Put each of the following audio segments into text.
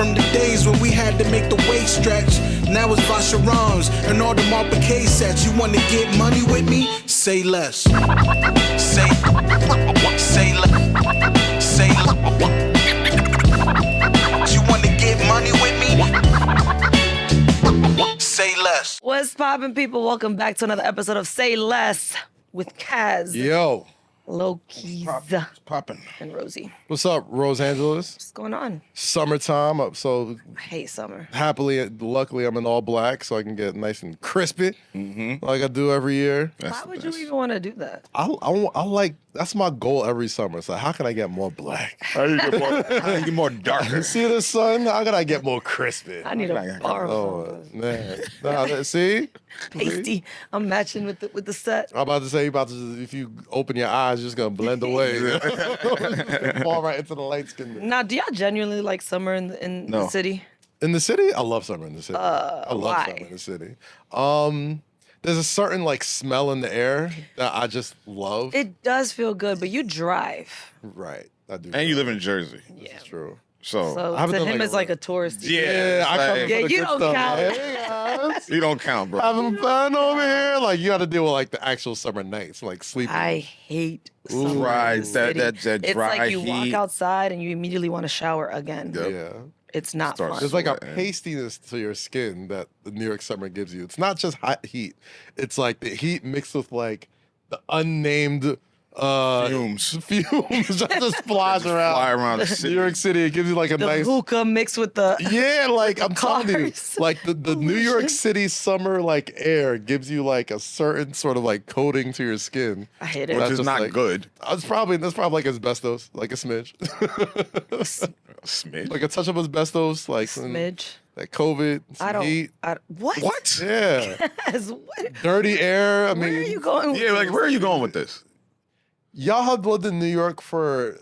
from the days when we had to make the waist stretch. Now it's Vacherons and all the Marpé sets. You wanna get money with me? Say less. Say less. Say less. You wanna get money with me? Say less. What's poppin', people? Welcome back to another episode of Say Less with Kaz. Yo. Low-keys. It's popping. And Rosie. What's up, Rose Angeles? What's going on? Summertime, so I hate summer. luckily, I'm in all black, so I can get nice and crispy, like I do every year. Why would you even want to do that? I like, that's my goal every summer. So how can I get more black? How do you get more darker? See the sun? How can I get more crispy? I need a bar Oh, man. Nah, see? pasty. I'm matching with the set. I'm about to say, if you open your eyes, you're just going to blend away. Fall right into the light skin. Now, do y'all genuinely like summer in the city? In the city? I love summer in the city. I love why? summer in the city. There's a certain like smell in the air that I just love. It does feel good, but you drive. Right. I do. And you live in Jersey. Yeah. That's true. So I haven't to done, him, like, it's like a tourist. Yeah, I come like- for Yeah, the you good don't stuff. count. Hey, guys. You don't count, bro. Having fun over here. Like, you got to deal with like the actual summer nights, like sleeping. I hate summer. Right, in the city. that It's dry like you walk heat. outside and you immediately want to shower again. Yep. Yeah. It's not Starts- fun. There's like a Sweating. pastiness to your skin that the New York summer gives you. It's not just hot heat. It's like the heat mixed with like the unnamed Fumes. that just flies around. Fly around the New city. York City, it gives you like a The nice hookah mixed with the yeah, like I'm telling you, cars. like the New York City summer like air gives you like a certain sort of like coating to your skin. I hate Which it. That's is just not like- good. That's probably like asbestos, like a smidge, Smidge. like a touch of asbestos, like some- Smidge. like COVID, some I don't. heat. What? What? Yeah, What? dirty air. I Where are mean, you going? With Yeah, like this? where are you going with this? y'all have lived in New York for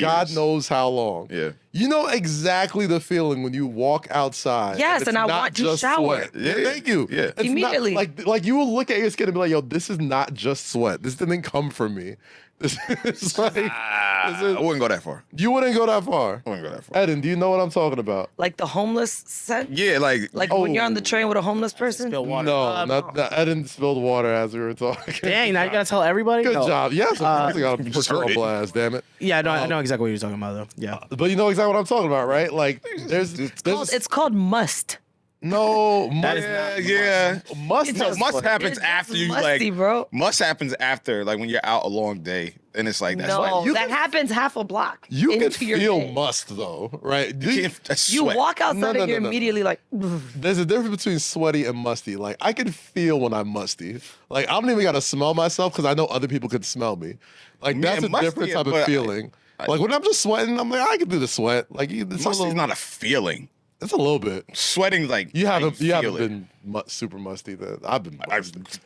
God Years. knows how long. Yeah. You know exactly the feeling when you walk outside. Yes, it's and I not want to just shower. sweat. Yeah. Thank you. Yeah. It's not- Immediately. like you will look at your skin and be like, yo, this is not just sweat. This didn't come from me. This is like, I wouldn't go that far. you wouldn't go that far. I wouldn't go that far. Eden, do you know what I'm talking about? Like the homeless scent? Yeah, like When you're on the train with a homeless person? Spill water. No, not Eden spilled water as we were talking. Dang, now you gotta tell everybody? Good No. job. Yes, of course I got to put you heard on it. blast, damn it. Yeah, I know exactly what you're talking about, though. Yeah. But you know exactly what I'm talking about, right? Like, there's It's called must. no must. yeah. Must No, must happens It's after you musty, like. bro. Must happens after like when you're out a long day, and it's like that's No, like you that can- happens half a block. You can into your feel day. must though, right? that's You sweat. walk outside No, and you're no. immediately like, There's a difference between sweaty and musty. Like I can feel when I'm musty. Like I don't even gotta smell myself because I know other people can smell me. Like Yeah, that's a musty, different type of but feeling. Like when I'm just sweating, I'm like I can do the sweat. Like it's a Musty's little, not a feeling. it's a little bit. Sweating like You haven't feel it. been super musty. Then I've been.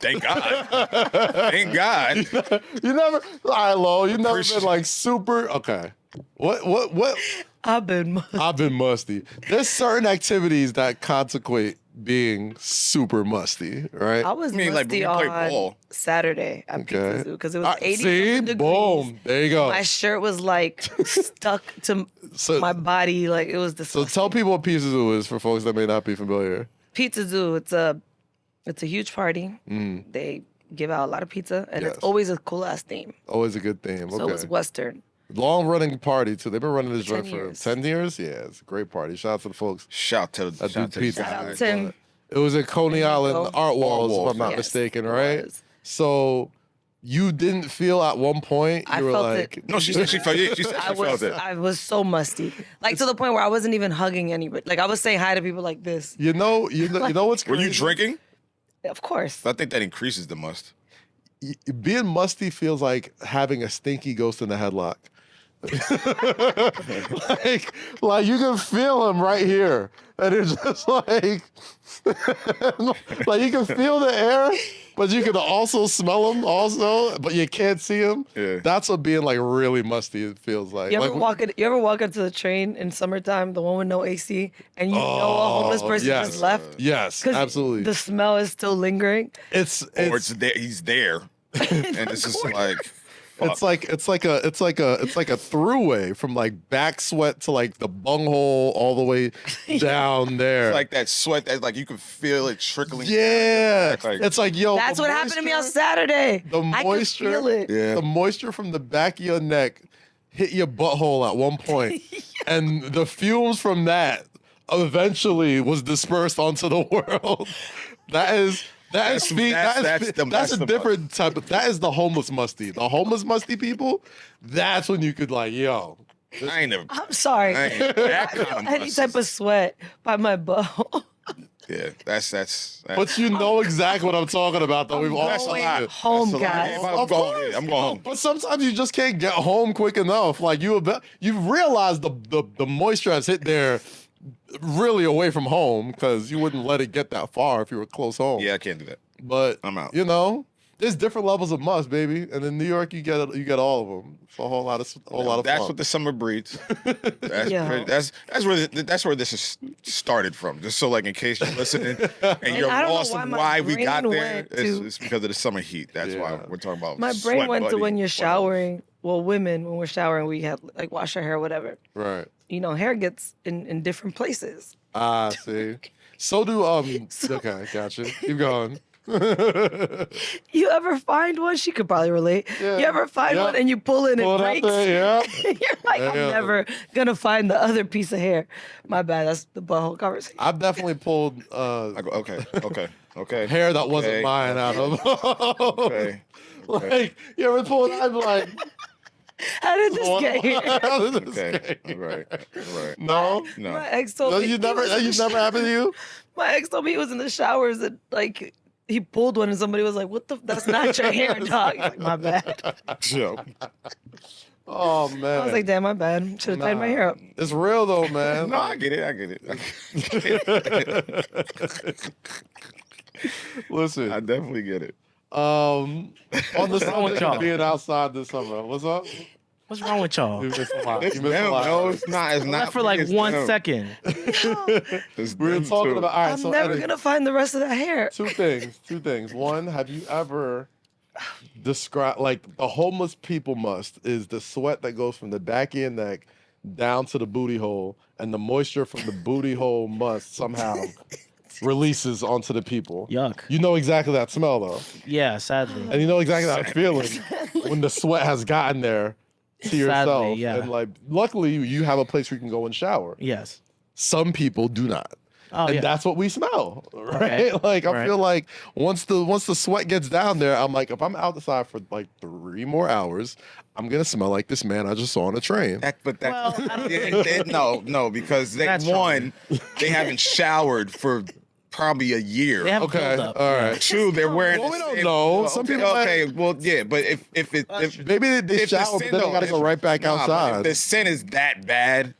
Thank God. Thank God. You never. All right, Lo. You never Appreciate- been like super. Okay. What? I've been must. I've been musty. There's certain activities that consequate being super musty, right? I was I mean, like, musty when you play on ball. Saturday at Okay. Pizza Zoo because it was 80 See? degrees. Boom. There you go. My shirt was like stuck to So- my body. Like it was So disgusting. tell people what Pizza Zoo is for folks that may not be familiar. Pizza Zoo, it's a huge party. They give out a lot of pizza, and Yes. it's always a cool ass theme. Always a good theme. So Okay. it's Western. Long running party too. They've been running this 10 joint for years. 10 years. Yeah, it's a great party. Shout out to the folks. Shout to I do shout to pizza. Shout out guys. Tim. It was at Coney Island go. Art Walls, if Walls, I'm not yes, mistaken, it right? was. So you didn't feel at one point I you were felt like, it. No, she said she felt it. She said I she felt it. was so musty, like to the point where I wasn't even hugging anybody. Like I was saying hi to people like this. you know what's Were crazy? you drinking? Of course. I think that increases the must. Being musty feels like having a stinky ghost in a headlock. like you can feel him right here, and it's just like you can feel the air, but you can also smell him also, but you can't see him. Yeah. That's what being like really musty it feels like. You ever Like, you ever walk into the train in summertime, the one with no AC, and you know a homeless person yes. just left? Yes, 'Cause absolutely. The smell is still lingering. It's Or it's there, he's there. And it's just like, fuck. It's like a throughway from like back sweat to like the bunghole all the way down there. It's like that sweat that like you can feel it trickling. yeah, Like- it's like yo. That's the what happened to me on moisture- Saturday. The I could moisture, feel it. Yeah. the moisture from the back of your neck hit your butthole at one point, and the fumes from that eventually was dispersed onto the world. That's a the different type of. That is the homeless musty. The homeless musty people. That's when you could like, yo. I ain't never. I'm sorry. I ain't that kind of Any musty. type of sweat by my butthole. Yeah, that's. But you know exactly what I'm talking about, though. We've all That's a seen lot. it. Home, That's a lot. guys. I'm Of going. course. I'm going home. But sometimes you just can't get home quick enough. Like you realize the moisture has hit there really away from home because you wouldn't let it get that far if you were close home. Yeah, I can't do that. But I'm out. You know, there's different levels of must, baby. And in New York, you get all of them. It's a whole lot of That's fun. what the summer breeds. That's, Yeah. that's where this is started from. Just so like in case you're listening and you're I don't know lost why on my why we got brain there, went to- it's because of the summer heat. That's why Yeah. we're talking about. My brain sweat went to buddy. when you're Whatever. showering. Well, women, when we're showering, we have like wash our hair or whatever. Right. You know, hair gets in different places. Ah, see. So do okay, gotcha. Keep going. You ever find one? She could probably relate. Yeah. You ever find Yep. one and you pull in Pull and it out breaks? there, yeah. You're like, I'm Yeah. never gonna find the other piece of hair. My bad. That's the butthole conversation. I've definitely pulled I go, okay. hair that wasn't Okay, mine out of. Okay. Like you ever pulled? I'm like, How did this get here? how did this Okay. get All here? right. No. No. My ex told No, me. you never. Never happened to you. My ex told me he was in the showers and like he pulled one and somebody was like, "What the? That's not your hair, dog." He's like, my bad. Yo. Oh man. I was like, damn, my bad. Should have tied my hair up. It's real though, man. No, I get it. Listen, I definitely get it. on the subject y'all? of being outside this summer, what's up? What's wrong with y'all? You missed a lot. It's You missed a them, lot. no, it's not. It's not. Left for like it's 1 them. second. It's We were them talking too. about. All right, I'm so never Eddie, gonna find the rest of that hair. Two things. One, have you ever described like the homeless people must is the sweat that goes from the back of your neck down to the booty hole, and the moisture from the booty hole must somehow releases onto the people. Yuck. You know exactly that smell though, Yeah, sadly. and you know exactly that feeling when the sweat has gotten there to yourself. yeah. And like, luckily, you have a place where you can go and shower. Yes. Some people do not. Oh, And yeah. that's what we smell, right? Okay. Like I Right. feel like once the sweat gets down there, I'm like, if I'm outside for like 3 more hours, I'm gonna smell like this man I just saw on a train. Well, I don't think- No, because That's one, they haven't showered for probably a year. They have a Okay, buildup. all right. Two, they're wearing. Well, the we don't same- know. well, Some okay, people Okay, well, yeah, but if Maybe they if the shower, but scent then they don't- gotta go right back nah, but outside. If the scent is that bad,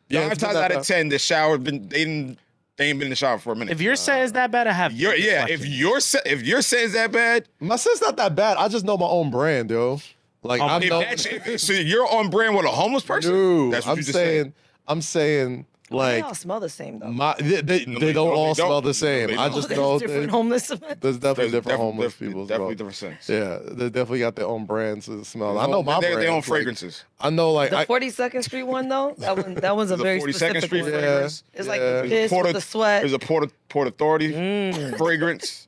Yeah, 9 it's times been that out of bad. 10, the shower they ain't been in the shower for a minute. If your scent is that bad, I have. If your scent is that bad, My scent's not that bad. I just know my own brand, yo. Like I know. so you're on brand with a homeless person. No, That's what I'm you just said. saying They like all smell the same though. they don't all smell the same. they I don't. just There's know different they, homeless. there's definitely different homeless people. as Definitely well. different scents. Yeah, they definitely got their own brands of smell. I know my they brands. own like, fragrances. I know, like The I, 42nd Street one though, that one's a The very 42nd specific Street one. fragrance. It's like Yeah. the piss with the sweat. There's a Port Authority fragrance.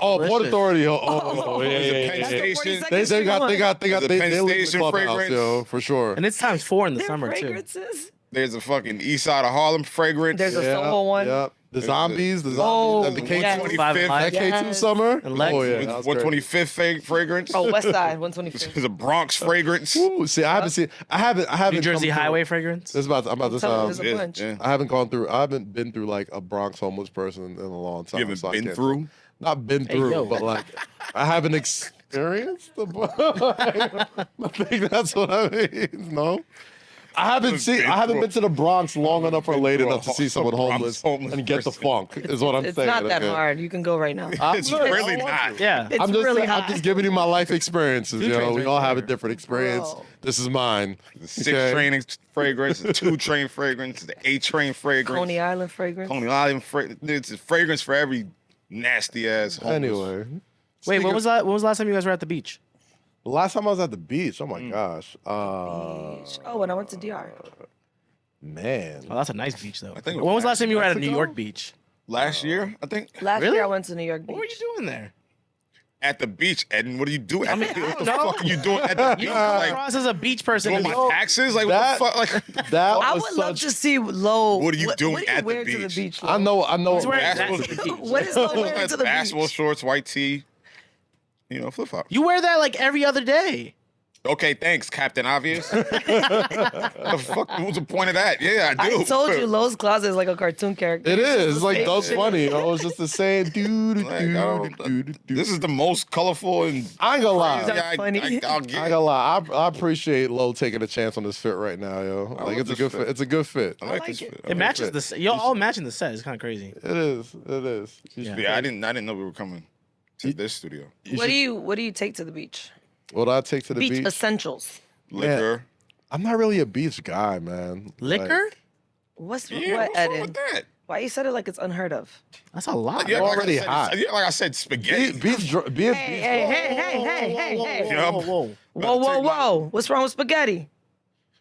oh, Port Delicious. Authority. Oh, yeah, There's a yeah, Penn yeah. That's the Station. 42nd They Street got one. they There's a Penn live in the Station clubhouse, fragrance. yo, for sure. And it's times 4 in the They're summer too. fragrances. There's a fucking East Side of Harlem fragrance. There's a Yeah, Soho one. yeah. The zombies, Oh, and the K2, yes. 125th. that K2 summer. And Lex. Oh yeah, that was great. 125th fragrance. Oh, West Side, 125th. There's a Bronx fragrance. Ooh, see, I haven't. New Jersey come Highway through. fragrance. I'm about to There's sound. a bunch. Yeah. I haven't been through like a Bronx homeless person in a long time. You haven't so I been can't- through? Not been Hey, through, yo. but like I haven't experienced. I think that's what I mean. No. I haven't been to the Bronx long enough or late through enough to see someone Bronx homeless homeless and get the person. funk. Is what I'm It's saying. not that okay? hard. You can go right now. It's really not. Yeah. It's I'm just really I'm hot. just giving you my life experiences. Two You know, trains we right all have a there. different experience. Bro. This is mine. The 6 Okay? train fragrance, the 2 train fragrance, the 8 train fragrance. Coney Island fragrance. Coney Island fragrance. It's a fragrance for every nasty ass homeless. Anyway, Wait, speaking- when was the last time you guys were at the beach? The last time I was at the beach, oh my gosh. Oh, when I went to DR. Man. Oh, that's a nice beach though. I think it When was the last time you were at a New Mexico? York beach? last year, I think. Last Really? year I went to New York Beach. What were you doing there? At the beach, Eden. What do you do at the beach? What the know. fuck are you doing at the beach? Like, Ross is a beach person. doing to me. my taxes? Like, That- what the fuck? Like, That I was would love such. to see Lo. What are you doing what do you at the wear to the beach? beach? Lo? I know. He's wearing Basketball- that to the beach. What is Lo wearing to the basketball beach? shorts, white tee, flip flop. You wear that like every other day. Okay, thanks, Captain Obvious. The fuck? What was the point of that? Yeah, I do. I told you, Lo's closet is like a cartoon character. It is like Same that's shit. funny. It's just the same. This is the most colorful and. I ain't gonna lie. That's funny. I'll I ain't get. gonna lie. I appreciate Lo taking a chance on this fit right now, yo. Like love it's a this good fit. fit. It's a good fit. I like like this it. fit. It matches the set. Y'all all matching the set. It's kind of crazy. It is. It is. You should- Yeah, I didn't know we were coming to this studio. What do you take to the beach? What do I take to the Beach beach? essentials. Liquor. I'm not really a beach guy, man. Liquor? What's Yeah, what, what's wrong Eden? with that? Why you said it like it's unheard of? That's a lot. Yeah, bro. like I already said, hot. Yeah, like I said, spaghetti. Being Hey. Yeah, Whoa, whoa. Whoa. What's wrong with spaghetti?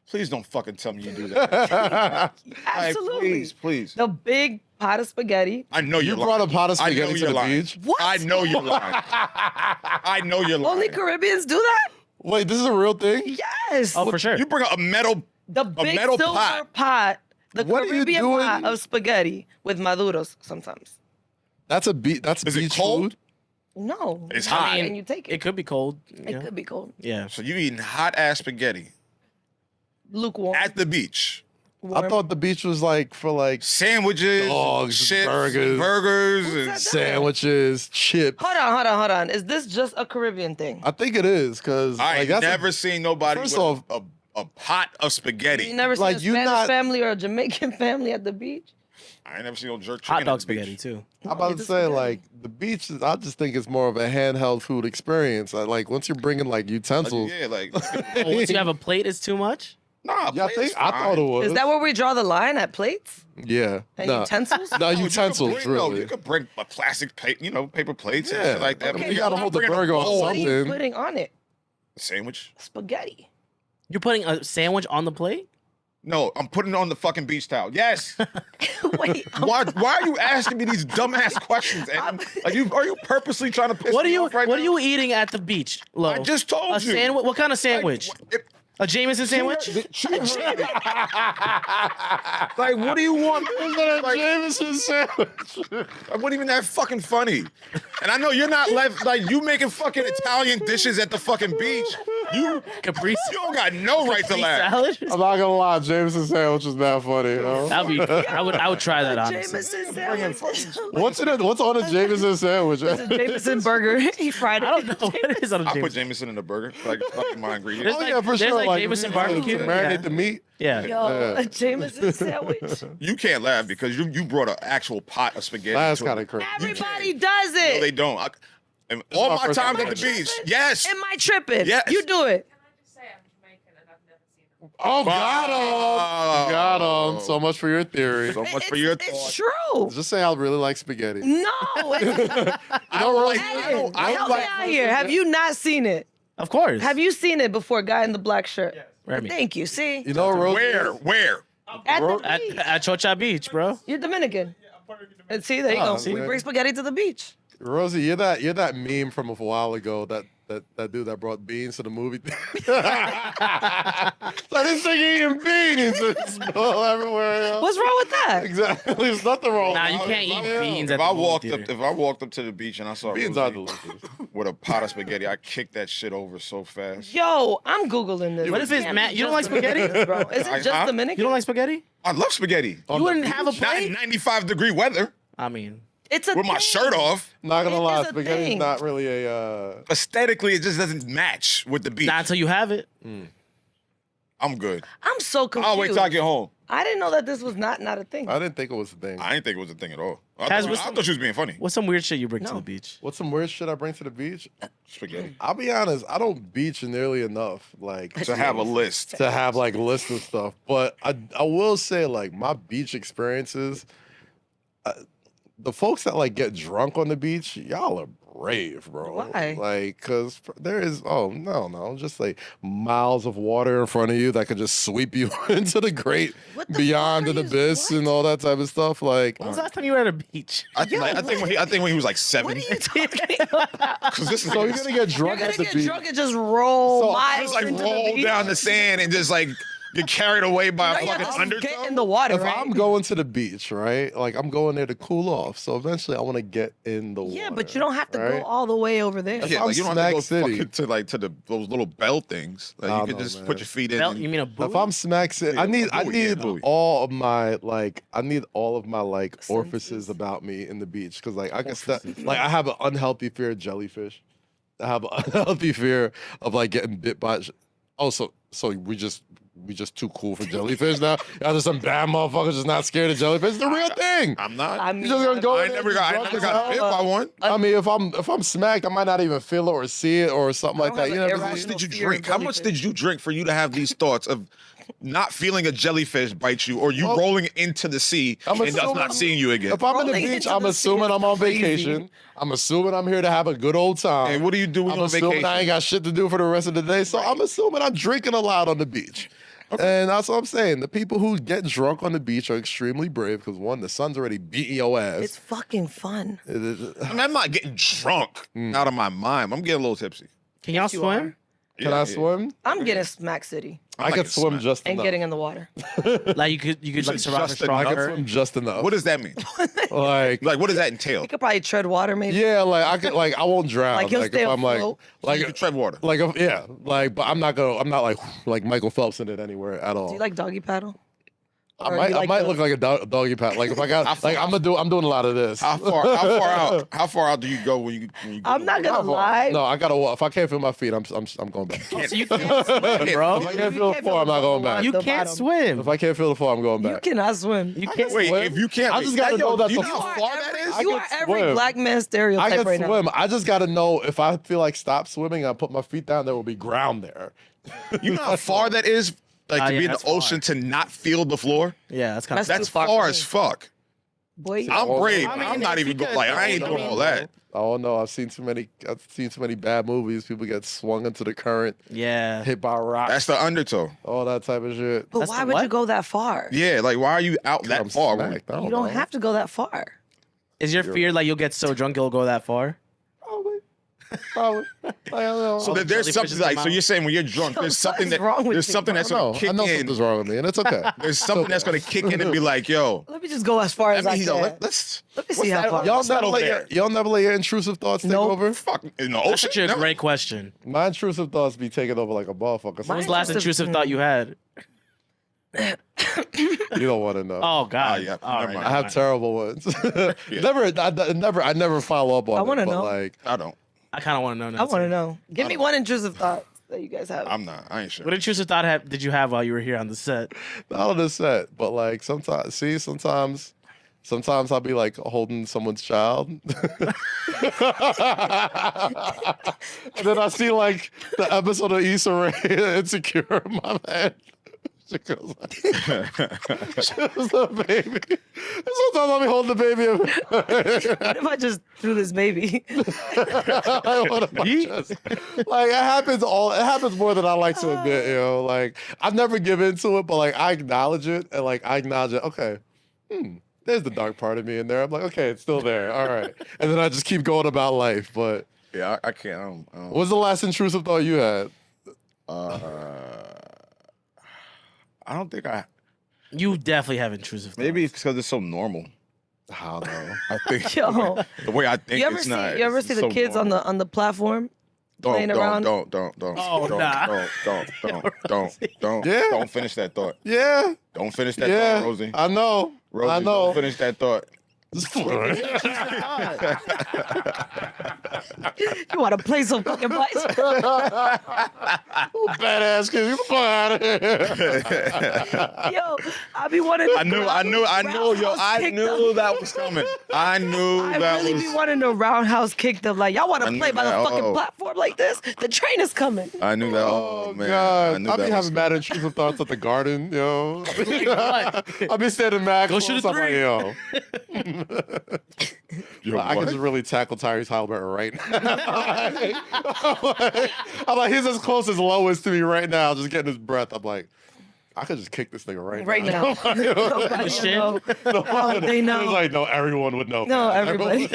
Please don't fucking tell me you do that. Absolutely. Please. The big pot of spaghetti. I know You you're brought lying. a pot of I know spaghetti to you're the lying. beach? What? I know you're lying. I know you're lying. Only Caribbeans do that? Wait, this is a real thing? Yes. Oh, for sure. You bring a metal. The big metal silver pot. pot. The What are you Caribbean doing? pot of spaghetti with maduros sometimes. That's a beach. That's Is it beach cold? food. No. It's I hot. mean, and you take it. It could be cold. It could be cold. Yeah. So you eating hot ass spaghetti Lukewarm. at the beach. I thought the beach was like for like Sandwiches, Dogs, chips, burgers. burgers, and that? sandwiches, chips. Hold on. Is this just a Caribbean thing? I think it is because I like, ain't that's never seen nobody First with off- a pot of spaghetti. You never seen Like, a you Spanish not- family or a Jamaican family at the beach? I ain't never seen no jerk chicken Hot at dog the beach. spaghetti too. I'm about to it's say spaghetti. like the beach. I just think it's more of a handheld food experience. Like once you're bringing like utensils. Yeah, like Oh, once you have a plate, it's too much. nah. Yeah, plate's I thought it fine. was. Is that where we draw the line at plates Yeah. and No. utensils? No No, you could utensils, bring- no, really. you could bring a plastic plate, paper plates and Yeah. shit like that. Okay, But you gotta I'm hold the bringing a burger on bowl. What are you something. putting on it? Sandwich? Spaghetti. You're putting a sandwich on the plate? No, I'm putting it on the fucking beach towel. Yes. Wait. Why are you asking me these dumbass questions? And are you purposely trying to piss What are me you off right What now? are you eating at the beach, Lo? I just told a you. sandwich. What kind of sandwich? Like, A Jameson sandwich? like, what do you want? Like, Jameson sandwich. it wasn't even that fucking funny. And I know you're not left like you making fucking Italian dishes at the fucking beach. You Capri don't got no right to laugh. salad? I'm not gonna lie, Jameson sandwich is not funny. You know? That'd be. I would try that honestly. Jameson sandwich. What's on a Jameson sandwich? It's a Jameson burger. He fried it. I don't know what it is on a I put Jameson. Jameson in the burger. Like fucking my ingredients. Oh There's yeah, like- for there's sure. like Jameson barbecue. to marinate Yeah. the meat. Yeah. Yo, a Jameson sandwich. You can't laugh because you brought an actual pot of spaghetti. That's to kind it. of crazy. Everybody does No, they it. don't. And all my my first times time. at the beach. Yes. Am I tripping? Yes. You do it. Can I just say I'm Jamaican and I've never seen it? Oh, got Wow. him. Got him. So much for your theory. So much for your It's thought. true. Just say I really like spaghetti. No. It's, I don't like. Eden, I don't help me like. out here. Have you not seen it? Of course. Have you seen it before, guy in the black shirt? Remy. Thank you. See? You know, Rose. Where? At the At, beach. at Chocha Beach, bro. You're Dominican. And see, there you Oh, go. see? We bring spaghetti to the beach. Rosie, you're that meme from a while ago that dude that brought beans to the movie. Like this thing eating beans. It's all everywhere. Yo. What's wrong with that? Exactly. There's nothing wrong. Nah, with you that. can't eat Yeah. beans If at I the movie walked theater. up, if I walked up to the beach and I saw Beans Rosie are delicious. with a pot of spaghetti, I kicked that shit over so fast. Yo, I'm Googling this. What if it's Can't Matt? be You don't just like spaghetti? Dominicans, bro. Is it just Huh? Dominican? You don't like spaghetti? I love spaghetti. You wouldn't have a Not plate? in 95-degree weather I mean, It's a with my thing. shirt off. Not gonna It lie, is a spaghetti's thing. not really a. Aesthetically, it just doesn't match with the beach. not until you have it. I'm good. I'm so confused. I'll wait till I get home. I didn't know that this was not a thing. I didn't think it was a thing. I didn't think it was a thing at all. I Kaz, thought, what's I some- thought she was being funny. What's some weird shit you bring to No. the beach? What's some weird shit I bring to the beach? Spaghetti. I'll be honest, I don't beach nearly enough. Like To have a list. to have like lists and stuff. But I will say like my beach experiences, the folks that like get drunk on the beach, y'all are brave, bro. Why? Like, cause there is no, just like miles of water in front of you that could just sweep you into the great What the beyond fuck an are you- abyss what? and all that type of stuff. Like, When was the last time you were at a beach? I think when he was like 7. What are you talking about? Because this is so you're gonna get You're drunk gonna at the get beach. drunk and just roll So, miles just like into roll the beach. down the sand and just like get carried away by a You fucking have to undertow. get in the water, If right? I'm going to the beach, right? Like I'm going there to cool off. So eventually, I want to get in the water. Yeah, but you don't have to right? go all the way over there. Yeah, I'm like you don't have to go Smack City. fucking to those little bell things. Like I you could know, just man. put your feet in. Belt? and- You mean a boot? If I'm Smack City, I Yeah, need a buoy, all of my I need all of my like Senses. orifices about me in the beach because like I can like I have an unhealthy fear of jellyfish. I have an unhealthy fear of like getting bit by. Also, so we just too cool for jellyfish now. Y'all just some bad motherfuckers just not scared of jellyfish. It's the real thing. I'm not. I You mean, just gonna go I in there never and got drunk as bit hell? by one. I mean, if I'm smacked, I might not even feel it or see it or something I like don't that. have You an never How see much it. irrational did you fear of drink? How much jellyfish. did you drink for you to have these thoughts of not feeling a jellyfish bite you or you Well, rolling into the sea I'm and us assuming- not seeing you again? If I'm in the Rolling beach, into I'm the sea assuming is I'm on crazy. vacation. I'm assuming I'm here to have a good old time. And what do you do when I'm you're on assuming vacation? I ain't got shit to do for the rest of the day. So I'm assuming I'm drinking a lot on the beach. And that's what I'm saying. The people who get drunk on the beach are extremely brave because one, the sun's already beating your ass. It's fucking fun. I mean, I'm not getting drunk out of my mind. I'm getting a little tipsy. Can y'all you swim? Can Yeah, I yeah. swim? I'm getting Smack City I like could a swim smack. just and enough. getting in the water. Like you could like survive a just strong I could current? swim just enough. What does that mean? like Like, what does that entail? You could probably tread water, maybe. yeah, like I could like I won't drown. Like, he'll stay if I'm like afloat. You can tread water. like if, yeah, like but I'm not like Michael Phelps in it anywhere at all. Do you like doggy paddle? I Or might, you I like might the- look like a doggy paddle. Like if I got, like I'm doing a lot of this. How far out? How far out do you go when you go? I'm not gonna lie. No, I gotta walk. If I can't feel my feet, I'm going back. So you can't swim, bro. If I can't feel the can't floor, I'm not going the back. You the can't bottom. swim. If I can't feel the floor, I'm going You back. cannot swim. You can't Wait, swim. if you can't, I just gotta know that do you the- know how far that is? You I are can every swim. black man I stereotype can right swim. now. I just gotta know if I feel like stop swimming, I put my feet down, there will be ground there. You know how far that is? Like to yeah, be in the that's far. ocean to not feel the floor? Yeah, that's kind of. That's That's too far far for as me. fuck. Boy, I'm Oh, brave. I mean, I'm not if even you going. Like could- I ain't doing all that. Oh no, I've seen too many bad movies. People get swung into the current, Yeah. hit by rocks, That's the undertow. all that type of shit. but That's why the would what? you go that far? Yeah, like why are you out I'm that far? smacked. I You don't know. have to go that far. Is your fear like you'll get so drunk you'll go that far? Probably. Like, I don't know. So that there's jellyfish something is like come so out. you're saying when you're drunk, Yo, there's something something's that wrong with there's you, something bro. that's I gonna know. kick I know in. something's wrong with me, and it's okay. There's something that's gonna kick in and be like, yo. Let me just go as far I as I mean, can. let's Let me see how far. Y'all What's that never, over there? y'all never let your intrusive thoughts take Nope. over? fuck in the That's ocean. such a No. great question. My intrusive thoughts be taking over like a motherfucker. So When's the last intrusive thought you had? you don't want to know. Oh God. yeah, All never right. mind. I have terrible ones. I never follow up on I it. wanna but know. Like, I don't. I kind of want to know now. I want to too. know. Give me one intrusive thought that you guys have. I'm not. I ain't sure. What intrusive thought did you have while you were here on the set? not on the set, but like sometimes I'll be like holding someone's child. And then I see like the episode of Issa Rae Insecure in my head. She goes like, she was a baby. And sometimes I'll be holding the baby. What if I just threw this baby? What am I just- like it happens more than I like to admit, you know. Like I've never given into it, but like I acknowledge it and like I acknowledge it, okay. There's the dark part of me in there. I'm like, okay, it's still there. All right. And then I just keep going about life. But Yeah, I can't. I don't. what's the last intrusive thought you had? I don't think I. You definitely have intrusive thoughts. Maybe it's because it's so normal. I don't know. I think Yo, the way I think you ever it's see not. you ever it's see the so kids normal. on the platform playing around? Don't. Oh, don't, nah. don't. Yeah. Don't finish that thought. Yeah. Don't finish that Yeah. thought, Rosie. I know. Rosie, I know. Don't finish that thought. You want to play some fucking bicycle? Badass kids. Get the fuck out of here. Yo, I be wanting. I knew, yo, I knew that was coming. I knew I that really was. be wanting to roundhouse kick them. Like, y'all want I to knew play by the that. fucking Oh. platform like this? The train is coming. I knew that. Oh, Oh, man. I God. knew I be that was having mad intrusive thoughts at the garden, yo. I be standing mad Go close. shoot a I'm like, three. yo. Yo, I can what? just really tackle Tyrese Halliburton right now. I'm like, he's as close as Low is to me right now, just getting his breath. I'm like, I could just kick this nigga Right now. Nobody Nobody Shit. will know. How would they It's know? like, no, everyone would know. No, man. everybody.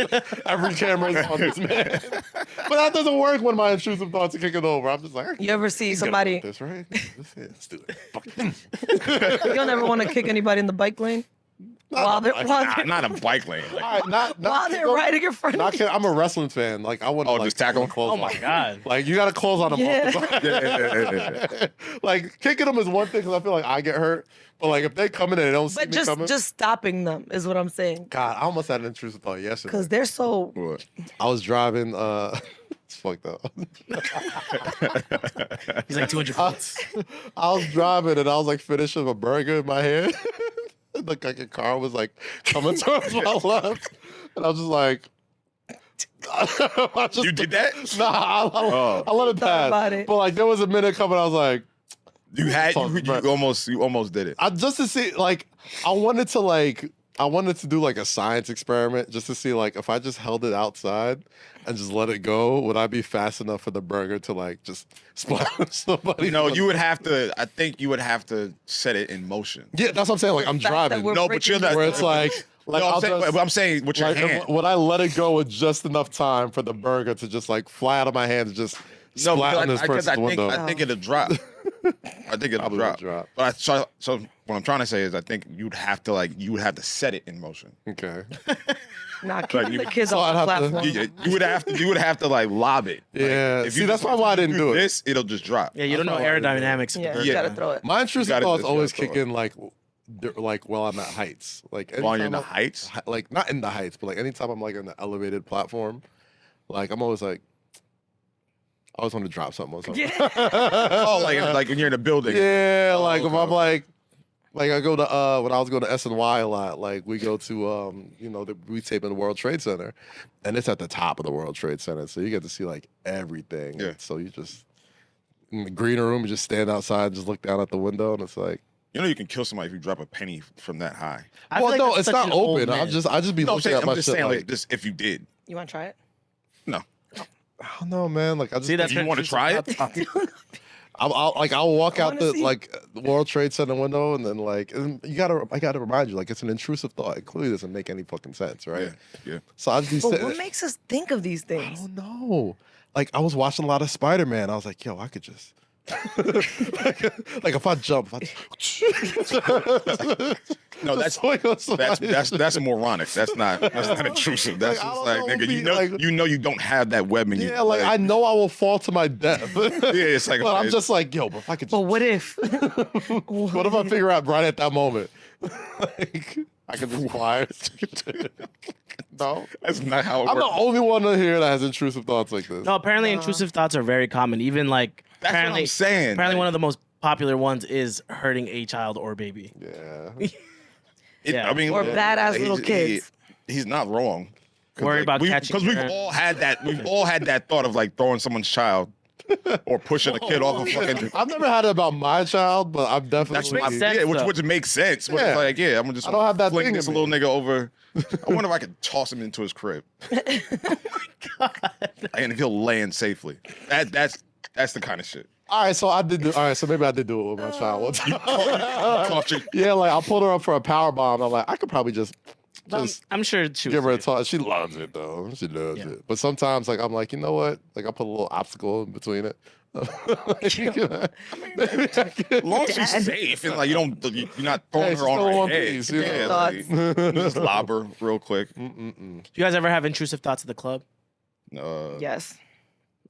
Every camera is on this man. But that doesn't work when my intrusive thoughts are kicking over. I'm just like, You ever see get somebody? this right. Let's do it. Fuck it. You'll never want to kick anybody in the bike lane while they're Not a bike lane. Like, All right, not while they're kick 'em. riding in front Not of you. kidding. I'm a wrestling fan. Like I want to just tackle 'em? close. Oh my god. Like you got to close on them. Yeah. yeah. Like kicking them is one thing because I feel like I get hurt. But like if they come in and they don't see But me coming, just stopping them is what I'm saying. God, I almost had an intrusive thought yesterday. Because they're so. What? I was driving. It's fucked up. He's like 200 pounds. I was driving and I was like finishing a burger in my hand. It looked like a car was like coming towards my left, and I was just like. I just, You did that? Nah, I let it pass. about it. But like there was a minute coming, I was like, You almost did it. I just to see like I wanted to do like a science experiment just to see like if I just held it outside and just let it go, would I be fast enough for the burger to like just splash somebody? No, you would have to. I think you would have to set it in motion. Yeah, that's what I'm saying. Like I'm fact that driving. we're No, but you're not. Where it's like No, I'll I'm saying with your like, hand. would I let it go with just enough time for the burger to just like fly out of my hand and just No, splat on because this person's window? I think it'll drop. I think it'll Probably drop. will drop. But so what I'm trying to say is I think you would have to set it in motion. Okay. Not kicking you- the kids So off I'd the have to- platform. You would have to like lob it. Like, Yeah. if See, you that's probably why I didn't do it. This, it'll just drop. Yeah, you don't know That's all I did. aerodynamics. of the Yeah, burger. you Yeah. gotta throw it. My intrusive gotta- thoughts you always gotta throw kick in like while I'm at heights. Like While you're in anytime the heights. like not in the heights, but like anytime I'm like on the elevated platform, like I'm always like, I always want to drop something on something. Yeah. Oh, like when you're in a building. Yeah, Oh, like if okay. I'm like I go to when I was going to SNY a lot, like we go to we tape in the World Trade Center, and it's at the top of the World Trade Center, so you get to see like everything. Yeah. So you just in the green room, you just stand outside, and just look down at the window, and it's like, You know you can kill somebody if you drop a penny from that high. I well, feel like no, that's it's such not an old open. man. I just be No, I'm looking at my just shit saying like, like just if you did. You want to try it? No. I don't know, man. Like I just See, that's You her wanna intrusive try it? thought. I'll walk I out wanna the see. like World Trade Center window, and then like I gotta remind you, like it's an intrusive thought. It clearly doesn't make any fucking sense, right? Yeah. So I just be But sitting. what makes us think of these I things? don't know. Like I was watching a lot of Spider-Man. I was like, yo, I could just like if I jump, No, that's moronic. That's not intrusive. That's Like, I just don't like know, nigga, be like- you know you don't have that web in you. yeah, like I know I will fall to my death. yeah, it's like But I'm just like, yo, but if I could But just, what if? what if I figure out right at that moment? Like I could just fly. No. that's not how it I'm the works. only one here that has intrusive thoughts like this. No, apparently intrusive thoughts are very common. Even like That's what apparently, I'm saying. apparently Like, one of the most popular ones is hurting a child or baby. Yeah. Yeah. I mean, Or badass he- little he- kids. he's not wrong. Worry about catching because we've your- all had that. We've all had that thought of like throwing someone's child or pushing a kid off a fucking. I've never had it about my child, but I've That's definitely. makes sense, yeah, which though. would make sense. But Yeah. it's like, yeah, I'm just I don't have that fling thing this in little me. nigga over. I wonder if I could toss him into his crib. And if he'll land safely. That's the kind of shit. All right, so I did. All right, so maybe I did do it with my child one time. Caught you. Yeah, like I pulled her up for a power bomb. I'm like, I could probably just I'm sure she give her a was. toss. She loves it though. She loves Yeah. it. But sometimes, like, I'm like, you know what? Like, I put a little obstacle in between it. As long as she's safe and like you're not Hey, throwing she's her on still her one head. piece, you know? Yeah, like, you just lob her real quick. Do you guys ever have intrusive thoughts at the club? Yes.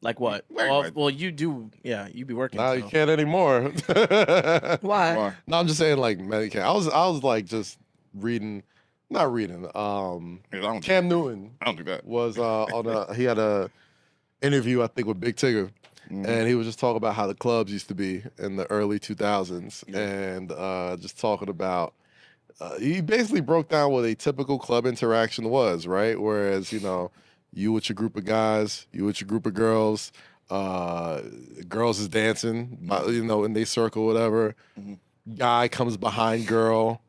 Like what? Right, Well, right. well, you do. Yeah, you be working. Now so. you can't anymore. Why? Why? No, I'm just saying, like, Medicare. I was like just reading, not reading. I Cam Newton don't do that. was he had a interview, I think, with Big Tigger. And he was just talking about how the clubs used to be in the early 2000s, and just talking about. He basically broke down what a typical club interaction was, right? Whereas, you with your group of guys, you with your group of girls, girls is dancing, in they circle, whatever. Guy comes behind girl,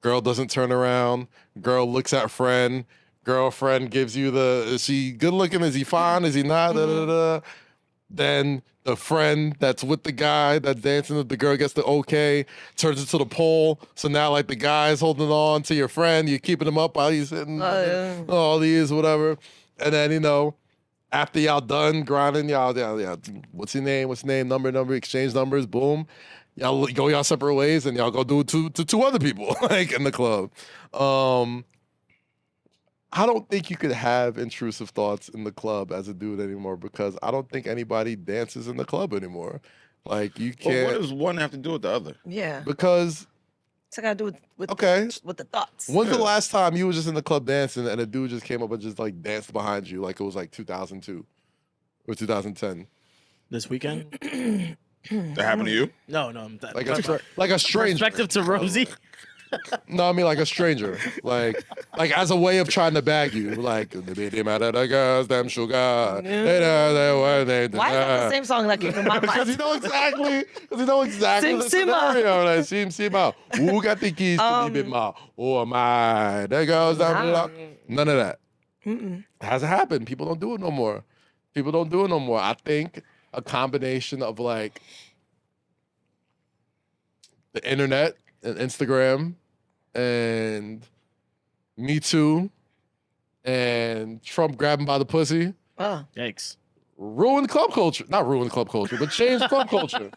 Girl doesn't turn around. Girl looks at friend. Girlfriend gives you is she good looking? Is he fine? Is he not? Da, da, da. Then the friend that's with the guy that's dancing with the girl gets the okay, turns into the pole. So now like the guy's holding on to your friend, you're keeping him up while he's hitting all these, whatever. And then, after y'all done grinding, y'all, what's your name? What's your name? Number, exchange numbers, boom. Y'all go y'all separate ways and y'all go do it to two other people, like in the club. I don't think you could have intrusive thoughts in the club as a dude anymore because I don't think anybody dances in the club anymore. Like you Well, can't. what does one have to do with the other? Yeah. Because It's got to do with okay, with the thoughts. when's the last time you was just in the club dancing and a dude just came up and just like danced behind you like it was like 2002 or 2010? This weekend? That happened to you? No, I'm Like a stranger. perspective to Rosie. No, I mean like a stranger. Like as a way of trying to bag you. Like them sugar. Why is that the same song that came to my Because you mind? know exactly Sim the Sima. scenario. Like, Sim Sima. Who got the keys to the bit more? Oh my, there goes that block. None of that. It hasn't happened. People don't do it no more. I think a combination of like the internet and Instagram and Me Too and Trump grabbing by the pussy Oh. Yikes. ruined club culture. Not ruined club culture, but changed club culture.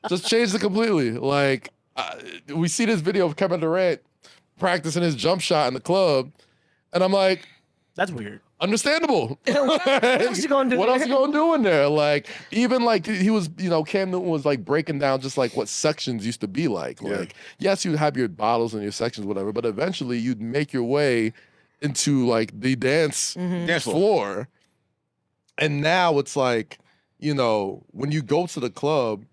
Just changed it completely. Like, we see this video of Kevin Durant practicing his jump shot in the club, and I'm like, That's weird. understandable. What else you gonna do What else there? you gonna do in there? Like, even like he was, Cam Newton was like breaking down just like what sections used to be like. Yeah. Like, yes, you'd have your bottles and your sections, whatever, but eventually you'd make your way into like the dance Dance floor. floor. And now it's like, when you go to the club,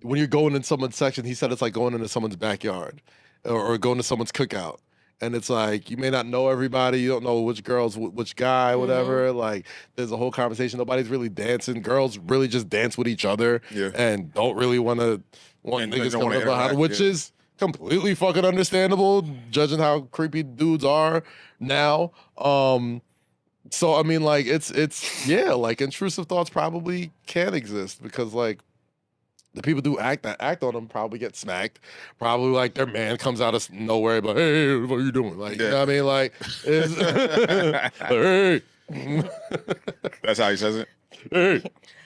when you're going in someone's section, he said it's like going into someone's backyard or going to someone's cookout. And it's like, you may not know everybody. You don't know which girl's which guy, whatever. Like, there's a whole conversation. Nobody's really dancing. Girls really just dance with each other and don't really want And niggas don't coming wanna up behind, interact, which is completely fucking understandable, judging how creepy dudes are now. So I mean, like, it's like intrusive thoughts probably can exist because like the people who act on them probably get smacked. Probably like their man comes out of nowhere, like, hey, what are you doing? Like, you know what I mean? Like, hey, That's how he says it. hey.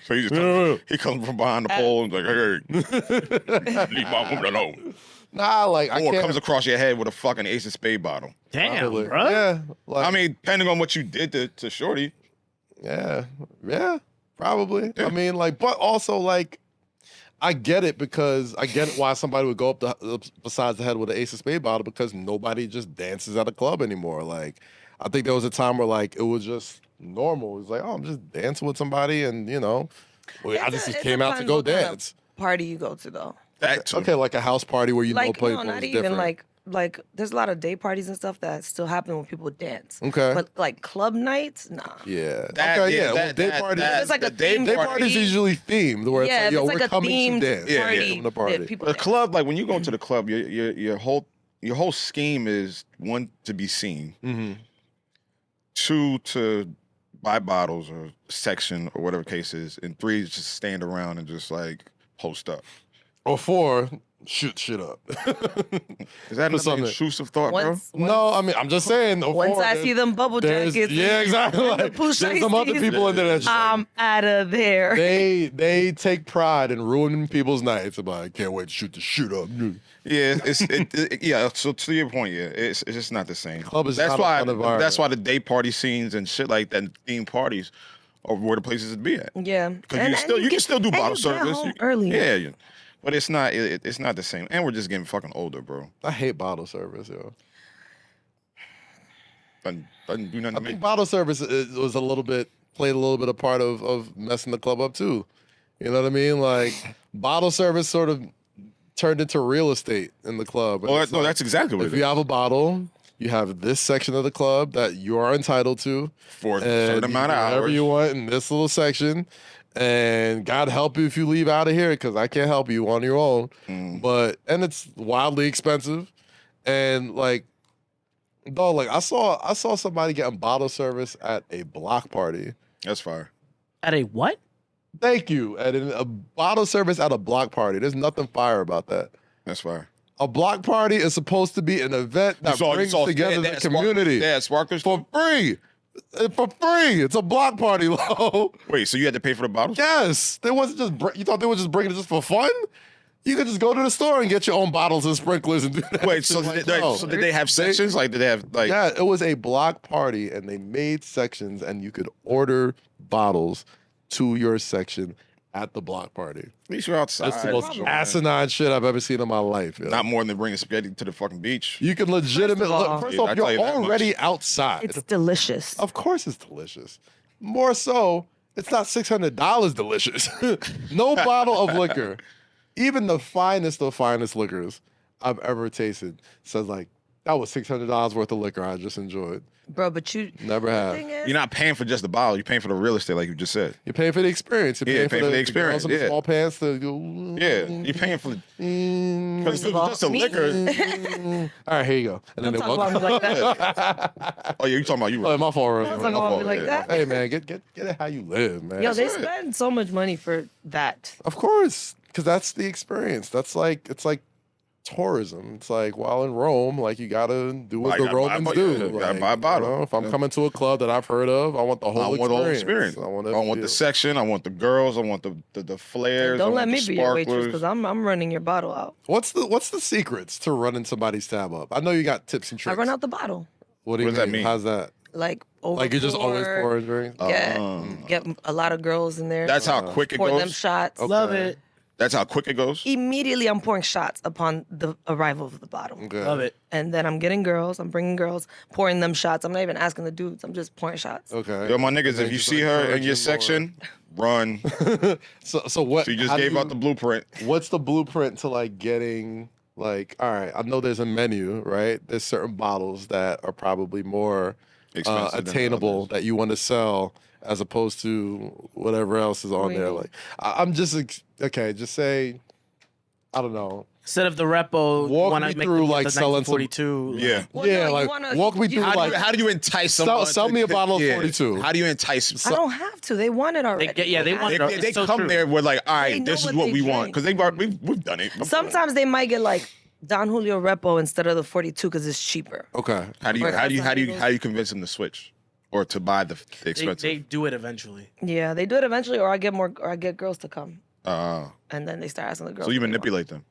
So he comes from behind the pole and like, hey, leave my woman alone. Nah, like I Or can't. comes across your head with a fucking Ace of Spade bottle. Damn, Probably. bro. Yeah, like, I mean, depending on what you did to Shorty. yeah, probably. I mean, like, but also like, I get it because I get why somebody would go up besides the head with an Ace of Spade bottle because nobody just dances at a club anymore. Like, I think there was a time where like it was just normal. It was like, oh, I'm just dancing with somebody, and I just came out to go dance. Party you go to though. That too. Okay, like a house party where Like play no, not is even different. like there's a lot of day parties and stuff that still happen when people dance. Okay. But like club nights, nah. Yeah. That- Okay. yeah, Yeah. that- day that- parties. that- It's like the a day themed Day party- parties is usually themed, where Yeah, it's like, yo, it's like we're a coming themed to dance. Yeah, party. Coming to party. that people A dance. club, like when you go to the club, your whole scheme is one, to be seen, Mm-hmm. two, to buy bottles or section or whatever case is, and three, just stand around and just like post up. Or 4, shoot shit up. Is that an something. intrusive thought, Once, No, I mean, I'm just saying. or once 4, I see them bubble there's- jackets, yeah, exactly. and the Like, push there's some other ices, people in there that's just like, I'm out of there. they take pride in ruining people's nights. I'm like, I can't wait to shoot the shit up. bro? Yeah, yeah. So to your point, yeah, it's just not the same. Club is that's not a why fun environment. that's why the day party scenes and shit like that, and theme parties, are where the places to be at. Yeah, Because you can still do and bottle you get service. home early. Yeah, but it's not the same. And we're just getting fucking older, bro. I hate bottle service, yo. Doesn't do nothing I to think me. bottle service was played a little bit of part of messing the club up too. You know what I mean? Like bottle service sort of turned into real estate in the club. Oh, It's no, like, that's exactly what if it you is. have a bottle, you have this section of the club that you are entitled to For a and certain you amount of do whatever hours. you want in this little section. And God help you if you leave out of here because I can't help you on your own. Mm. And it's wildly expensive. And like, dog, like I saw somebody getting bottle service at a block party. That's fire. At a what? Thank you. At a bottle service at a block party. There's nothing fire about that. That's fire. A block party is supposed to be an event that brings together the community Sparklers for free. For free. It's a block party, Lo. Wait, so you had to pay for the bottles? Yes. They wasn't just. You thought they were just bringing it just for fun? You could just go to the store and get your own bottles and sprinklers and do that. Wait, so did they have sections? Like, did they have like? Yeah, it was a block party, and they made sections, and you could order bottles to your section at the block party. At least you're outside. That's the most Sure, asinine shit I've ever seen in my life. Yo. Not more than bringing spaghetti to the fucking beach. You can legitimately. First Yeah, I off, tell you're you that much. already outside. It's delicious. Of course, it's delicious. More so, it's not $600 delicious. No bottle of liquor, even the finest of finest liquors I've ever tasted, says like that was $600 worth of liquor I just enjoyed. Bro, but you Never the have. thing is, You're not paying for just the bottle. You're paying for the real estate, like you just said. You're paying for the experience. You're Yeah, paying for the experience, girls in the yeah. small pants to go. Yeah, you're paying for because First of all, just a me- liquor. All right, here you go. And then Don't they talk walk. about me like that. Oh yeah, you talking about you? Oh, my fault. Don't talk about me like that. Hey man, get it how you live, man. Yo, they spend so much money for that. Of course, because that's the experience. That's like it's like tourism. It's like while in Rome, like you gotta do what the Romans do. You gotta Like, buy a bottle. you know, if I'm coming to a club that I've heard of, I want the whole I want the whole experience. I want, I want the section. I want the girls. I want the flares. Don't I let want me the be your waitress sparklers. because I'm running your bottle out. What's the secrets to running somebody's tab up? I know you got tips and tricks. I run out the bottle. What do you What does that mean? How's that? Like over. Like you're just always pouring drinks? Get a lot of girls in there. That's how quick it pour them goes. shots. Love it. That's how quick it goes. Immediately, I'm pouring shots upon the arrival of the bottle. Okay. Love it. And then I'm getting girls. I'm bringing girls, pouring them shots. I'm not even asking the dudes. I'm just pouring shots. Okay. Yo, my niggas, then if you just see her in encourage your them section, run. So what? So you just how do gave out the blueprint. What's the blueprint to like getting like? All right, I know there's a menu, right? There's certain bottles that are probably more Expensive than attainable others. that you want to sell as opposed to whatever else is on do you there. mean? Like I'm just okay. Just say I don't know. Instead of the repo, Walk wanna me make through, the like, selling some- 1942. Yeah. Well, yeah, no, you like wanna- walk me through you- like How do you entice Sell- someone? sell me a bottle of 42. How do you entice? I don't have to. They want it already. They want it. They It's so come true. there with like, all They right, know this is what what they we want drink. because we've done it. before. Sometimes they might get like Don Julio Repo instead of the 42 because it's cheaper. okay. How do you Or how do you how do you Casamigos. how do you convince them to switch or to buy the They expensive? do it eventually. Yeah, they do it eventually, or I get girls to come, Uh, and then they start asking the girls. so you what they want. manipulate them.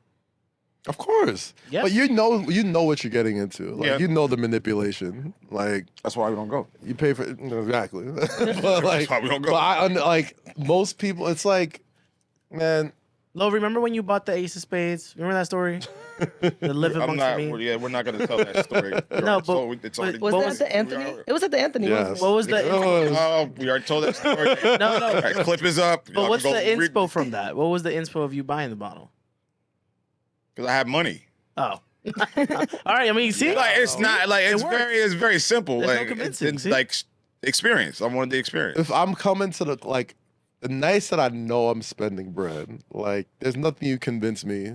Of course. Yes. But you know what you're getting into. Like Yeah. you know the manipulation. Like That's why we don't go. you pay for exactly. But like, why we don't go. but like most people, it's like, man, Lo, remember when you bought the Ace of Spades? Remember that story? The live I'm amongst not. me. Yeah, we're not gonna tell that story. No, but- it's but- already. Was What that was- at the Anthony? It was at the Anthony. yes. Wasn't it? What was the? Oh, we already told that story. No, no. All right, clip is up. But what's the inspo from that? What was the inspo of you buying the bottle? Because I have money. Oh. All right. I mean, see, Like it's not like it's works. it's very simple. There's no Like convincing, it's see? like experience. I wanted the experience. if I'm coming to the nights that I know I'm spending bread, like there's nothing you convince me.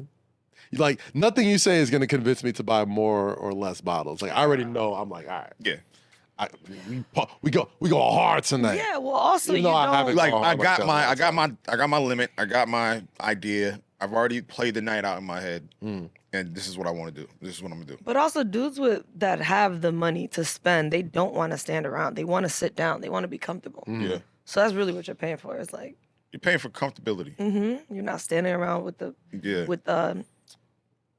Like nothing you say is gonna convince me to buy more or less bottles. Like I already know. I'm like, all right, Yeah. we go hard tonight. Yeah. Well, also Even you though I don't. haven't- Like Oh, I I'm got gonna my tell I got my limit. I got my idea. I've already played the night out in my head, and this is what I want to do. This is what I'm gonna do. But also, dudes that have the money to spend, they don't want to stand around. They want to sit down. They want to be comfortable. Yeah, So that's really what you're paying for. It's like, you're paying for comfortability. you're not standing around with the Yeah,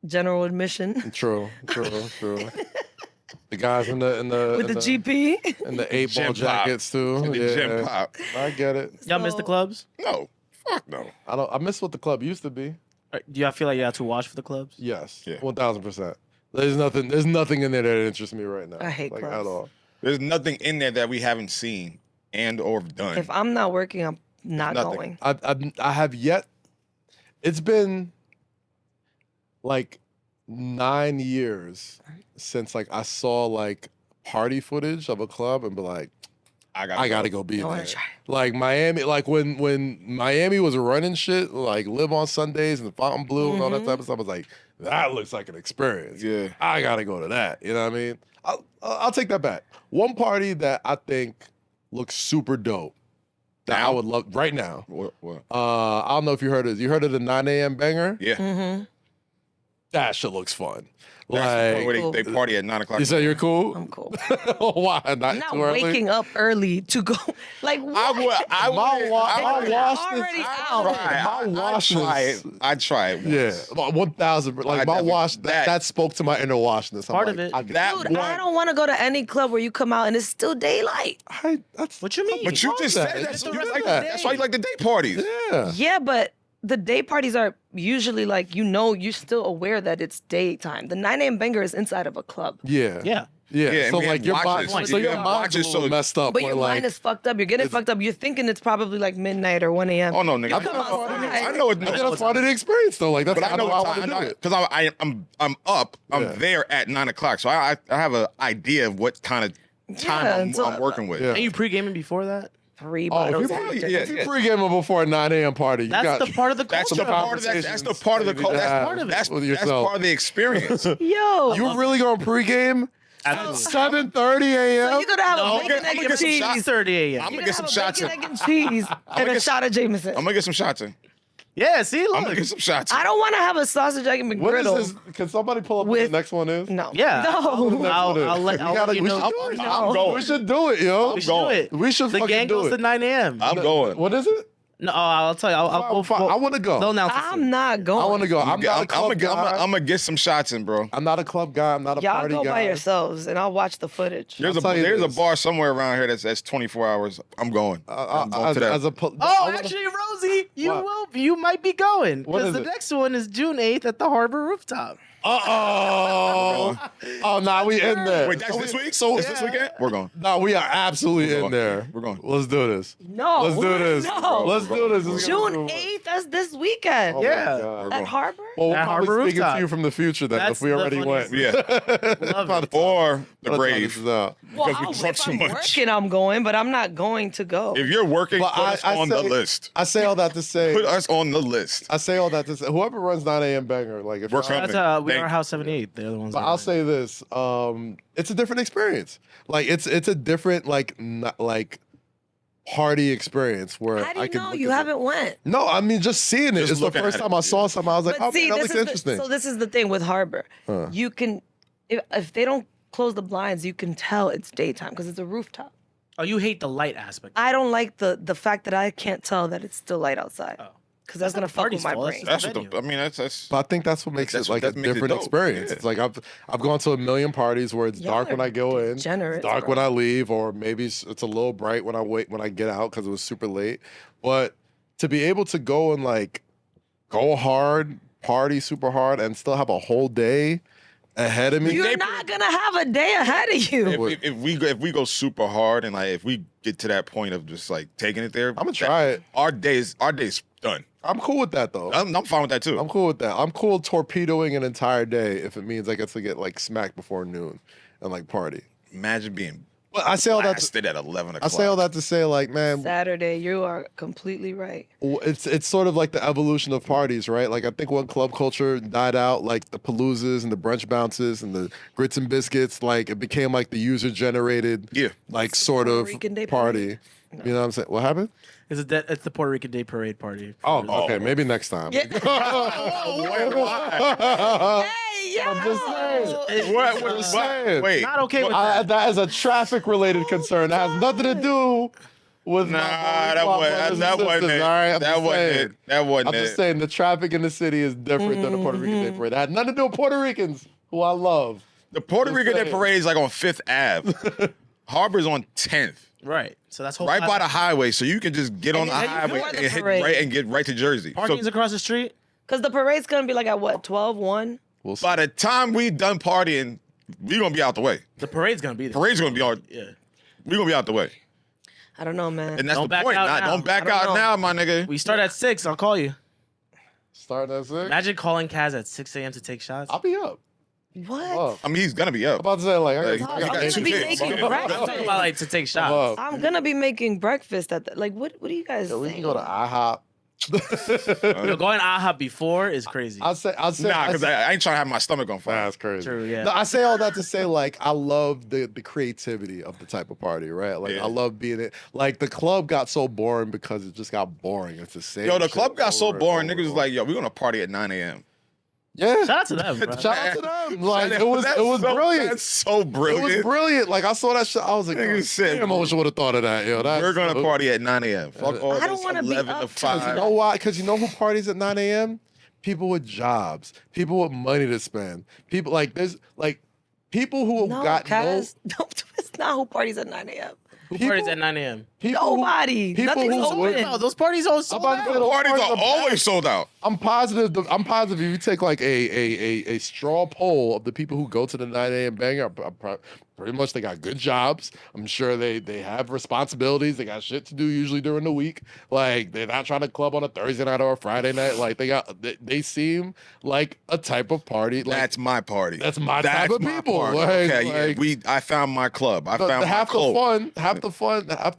general admission True. The guys in the with the GP. and the 8-ball Gym pop. jackets too. And the Yeah, gym pop. I get it. y'all miss the So- clubs? No, fuck no. I miss what the club used to be. Do y'all feel like y'all too washed for the clubs? Yes, Yeah. 1000%. There's nothing in there that interests me right now. I hate like clubs. at all. There's nothing in there that we haven't seen and or done. If I'm not working, I'm not Nothing. going. I have yet. It's been like 9 years since like I saw like party footage of a club and be like, I gotta go be I wanna there. try. Like Miami, like when Miami was running shit, like Live on Sundays and Fontainebleau and all that type of stuff. I was like, that looks like an experience. Yeah. I gotta go to that. You know what I mean? I'll take that back. One party that I think looks super dope that I would love right now. What? I don't know if you heard of it. You heard of the 9 a.m. banger? Yeah. Mm-hmm. That shit looks fun. That's the Like, point where they party at 9 o'clock. you said you're cool? I'm cool. Why? Not I'm not too early? waking up early to go. Like what? My wash already this. out. My wash I'd try it. Yeah, Once. 1,000. Like I my definitely- wash, that spoke to my inner washness. I'm Part like, of it. I, That Dude, I don't want to go to any club where you come out and it's still daylight. that's What you mean? But you love just that. said It's that. the You rest like of the That's why you like the day parties. yeah. Yeah, but the day parties are usually like, you're still aware that it's daytime. The 9 a.m. banger is inside of a club. Yeah. Yeah. Yeah. Yeah, and So we like have your watches. mind, You so your have mind's a watches, little so- messed up. But where, your like, mind is fucked up. You're getting fucked up. You're thinking it's probably like midnight or 1 a.m. Oh no, nigga. I think that's part of the- I know it. I think that's part of the experience though. Like that's But I know how I what want to time do it. because I'm up. I'm Yeah. there at 9 o'clock, so I have an idea of what kind of time so- I'm working with. Yeah. Are you pre-gaming before that? 3 Oh, if bottles. you, of yeah, if you yeah. pre-gaming before a 9 a.m. party, you That's got the part of the That's culture. the part of that. That's the part of the culture. That's That's part of it. That's with that's yourself. part of the experience. Yo. You really going pregame? Absolutely. 7:30 a.m. So you're gonna have No, a bacon, I'm gonna egg, get and some cheese. shots. 6:30 a.m. I'm You're gonna get some have a shots bacon, in. egg, and cheese, and a get shot of Jameson. I'm gonna get some shots in. Yeah, see, I'm look. gonna get some shots in. I don't want to have a sausage, egg, and What McGriddle. is this? Can somebody pull up what With- the next one is? No. Yeah. What the No. next one is? I'll let you we know. should do it. I'm going. We should do it, yo. We should do it. We should The fucking gang do goes it. to 9 a.m. I'm going. What is it? No, I'll tell you. I'll go. Fine, I want to go. They'll announce it soon. I'm not going. I want to go. I'm not a club guy. I'm gonna get some shots in, bro. I'm not a club guy. I'm not a Y'all party go guy. by yourselves, and I'll watch the footage. There's tell you a this. bar somewhere around here that's 24 hours. I'm going. I'm going to that. As a Oh, actually, Rosie, you What? will. You might be going What because is the it? next one is June 8th at the Harbor Rooftop. oh, nah, we in there. Wait, that's this week? So It's this weekend? We're going. Nah, we are absolutely We're in going. there. We're going. Let's do this. No. Let's do this. No. Let's do this. It's gonna June be- 8th, that's this weekend. Oh my Yeah. God. We're At going. Harbor? Well, we're At probably Harbor speaking Rooftop. to you from the future then That's if we the already went. funniest Yeah. Love it. Or the By the time Brave. this is out. Well, Because we drunk if too I'm much. working, I'm going, but I'm not going to go. If you're working, But put us on the say- list. I say all that to say. Put us on the list. I say all that to say. Whoever runs 9 a.m. banger, like if We're y'all- coming. That's we Thank are you. House 78. They're the ones. But that I'll run. say this: it's a different experience. Like it's a different like party experience where How do I you can. know look you at haven't went? No, I mean just seeing it. Just It's the looking first at time it, I saw yeah. something. I was like, But oh, see, man, that looks interesting. so this is the thing with Harbor. You can, if they don't close the blinds, you can tell it's daytime because it's a rooftop. Oh, you hate the light aspect. I don't like the fact that I can't tell that it's still light outside. Oh. Because that's That's gonna not the fuck party's with my fault, brain. that's That's what venue. I mean, that's. But I think that's what makes That's it like what- a that makes it different dope. experience. Yeah. It's like I've gone to a million parties where it's Y'all dark when are I go in, degenerates, dark bro. when I leave, or maybe it's a little bright when I get out because it was super late. But to be able to go and like go hard, party super hard, and still have a whole day ahead of me. You're not gonna have a day ahead of you. If we go super hard and like if we get to that point of just like taking it there, I'm gonna try it. Our day's done. I'm cool with that though. I'm fine with that too. I'm cool with that. I'm cool torpedoing an entire day if it means I get to get like smacked before noon and like party. Imagine being But I say all that. blasted at 11 o'clock. I say all that to say like, man, Saturday, you are completely right. it's sort of like the evolution of parties, right? Like I think when club culture died out, like the paloozas and the brunch bounces and the grits and biscuits, like it became like the user generated, Yeah. like sort Puerto of Rican Day party. You know what I'm saying? What happened? It's the Puerto Rican Day Parade party. Oh, okay, maybe next time. Hey, yo! I'm just saying. What? saying. Wait. Not okay with that. That is a traffic related concern. That has nothing to do with Nah, my that brothers and wasn't sisters, it. all right? I'm That just wasn't saying. it. That wasn't I'm it. just saying the traffic in the city is different than the Puerto Rican Day Parade. It had nothing to do with Puerto Ricans, who I love. The Puerto Just Rican Day saying. Parade is like on 5th Ave. Harbor's on 10th. Right. So that's whole Right by the highway, so you can just get on the then you highway before the and hit parade. right and get right to Jersey. Parking's So across the street. Because the parade's gonna be like at what, 12, 1? We'll see. by the time we done partying, we gonna be out the way. The parade's gonna be there. Parade's gonna be on. Yeah. We gonna be out the way, I don't know, man. and that's Don't the back point. out Not, now. don't back I don't out know. now, my nigga. We start at 6. I'll call you. Start at 6. Imagine calling Kaz at 6 a.m. to take shots. I'll be up. What? Up. I mean, he's gonna be I'm up. about to say, like, I Like, got, he I'm got gonna two be kids. making Yeah. breakfast. I'm talking about like to take I'm shots. up. I'm gonna be making breakfast at the, like, what are you guys Yo, we saying? can go to IHOP. Yo, going IHOP before is crazy. I'll say, Nah, because I ain't trying to have my stomach on fire. That's crazy. True, yeah. No, I say all that to say, like, I love the creativity of the type of party, right? Like, Yeah. I love being it. Like, the club got so boring because it just got boring. It's the same. Yo, the shit club got so over and boring. over Niggas was and like, yo, we're gonna party at 9 a.m. yeah. Shout out to them, bro. Shout out to them. Like, it was That's brilliant. That's so It brilliant. was brilliant. Like, I saw that shit. I was like, Niggas oh, said, damn, I wish I would have thought of that. Yo, that's We're gonna party at 9 a.m. Fuck all I don't this wanna be 11 to up to 'Cause you 5. know why? Because you know who parties at 9 a.m.? People with jobs, people with money to spend. People like there's like people who No, got Kaz. No, it's not who parties at 9 a.m. Who people- parties at 9 a.m.? people Nobody. people Nothing's who- open. No, those parties all sold about to say out. those Parties are packed. always sold out. I'm positive. If you take like a straw poll of the people who go to the 9 a.m. banger, pretty much they got good jobs. I'm sure they have responsibilities. They got shit to do usually during the week. Like they're not trying to club on a Thursday night or a Friday night. Like they seem like a type of party. Like That's my party. that's my type of my people. party. Like- Okay, like- yeah. I found my club. I found my half club. the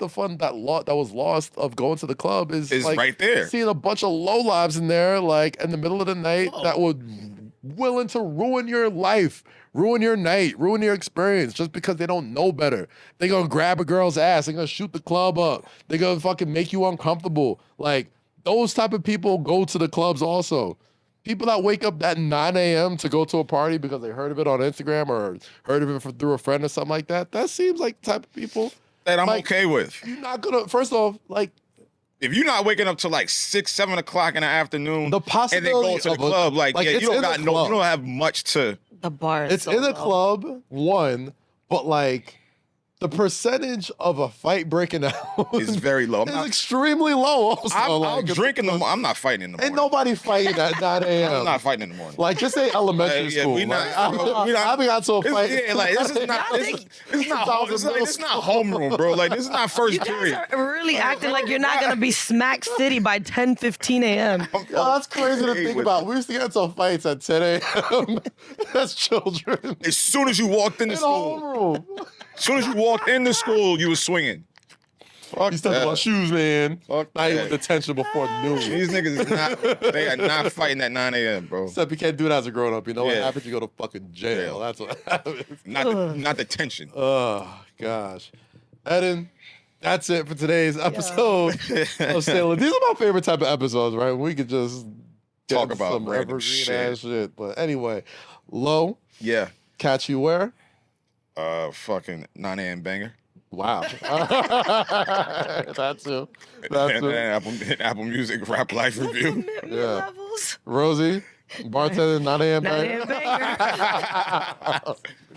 fun that was lost of going to the club is like right there. seeing a bunch of low lives in there, like in the middle of the night, Whoa. that would willing to ruin your life, ruin your night, ruin your experience just because they don't know better. They're gonna grab a girl's ass, they're gonna shoot the club up, they're gonna fucking make you uncomfortable. Like those type of people go to the clubs also. People that wake up at 9 a.m. to go to a party because they heard of it on Instagram or heard of it through a friend or something like that, that seems like the type of people That I'm like- okay with. you're not gonna, first off, like If you're not waking up till like 6, 7 o'clock in the afternoon the and then possibility go to the of a- club, like yeah, it's you don't in the got no, club. you don't have much to. The bar is It's so in a low. club, one, but like the percentage of a fight breaking out It's very low. I'm is not, extremely low. Also, I'll like, drink in the morning. I'm not fighting in the morning. Ain't nobody fighting at 9 a.m. I'm not fighting in the morning. Like just say elementary Yeah, school. we not- Like, we not- I haven't got to a It's- fight. yeah, like this is not. This is not home. It's like, this is not homeroom, bro. Like this is not first You guys period. are really acting like you're not gonna be smack city by 10:15 a.m. Yo, that's crazy to think with- about. We used to get into fights at 10 a.m. as children As soon as you walked into in a school, homeroom. as soon as you walked into school, you was swinging. Fuck You stepped that. on shoes, man. Fuck Not even that. detention before noon. These niggas is not. They are not fighting at 9 a.m., bro. Except you can't do that as a grown up. You know what Yeah. happens? You go to fucking jail. Jail. That's what happens. Not the tension. Oh gosh, Eden, that's it for today's episode of Sailor. These are my favorite type of episodes, right? We could just get Talk into about some random evergreen shit. ass shit. But anyway, Low, Yeah. catch you where? Fucking 9 a.m. banger. Wow, that's too. That's And too. Apple Music Rap Life Review. Yeah. Levels. Rosie, bartender, 9 a.m. 9 banger. a.m. banger.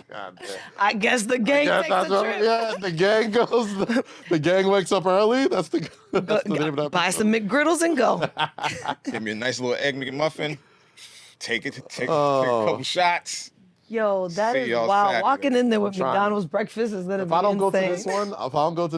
God damn. I guess the gang Yeah, takes that's a what- trip. yeah, the gang goes. The gang wakes up early. That's the name of that. Buy episode. some McGriddles and go. Give me a nice little egg McMuffin. Take it. Take a Oh. couple shots. Yo, that See is y'all wow. Saturday. Walking in there with trying. McDonald's breakfast is gonna If be I don't go to insane.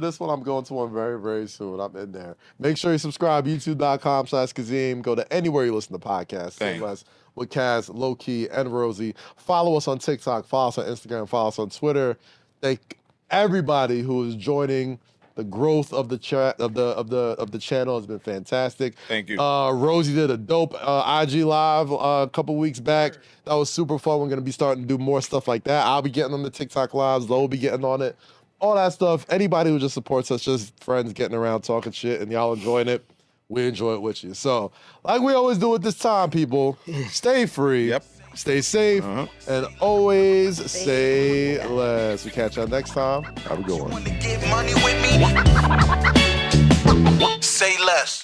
this one, I'm going to one very, very soon. I'm in there. Make sure you subscribe, youtube.com/Kazeem. Go to anywhere you listen to podcasts. Same Thank. us with Kaz, Low Key, and Rosie. Follow us on TikTok, follow us on Instagram, follow us on Twitter. Thank everybody who is joining. The growth of the chat of the channel has been fantastic. Thank you. Rosie did a dope IG live a couple weeks back. That was super fun. We're gonna be starting to do more stuff like that. I'll be getting on the TikTok lives. Lo will be getting on it. All that stuff. Anybody who just supports us, just friends getting around talking shit, and y'all enjoying it. We enjoy it with you. So, like we always do at this time, people, stay free. Yep. Stay safe and always say less. We catch y'all next time. Have a good one. Wanna get money with me? Say less.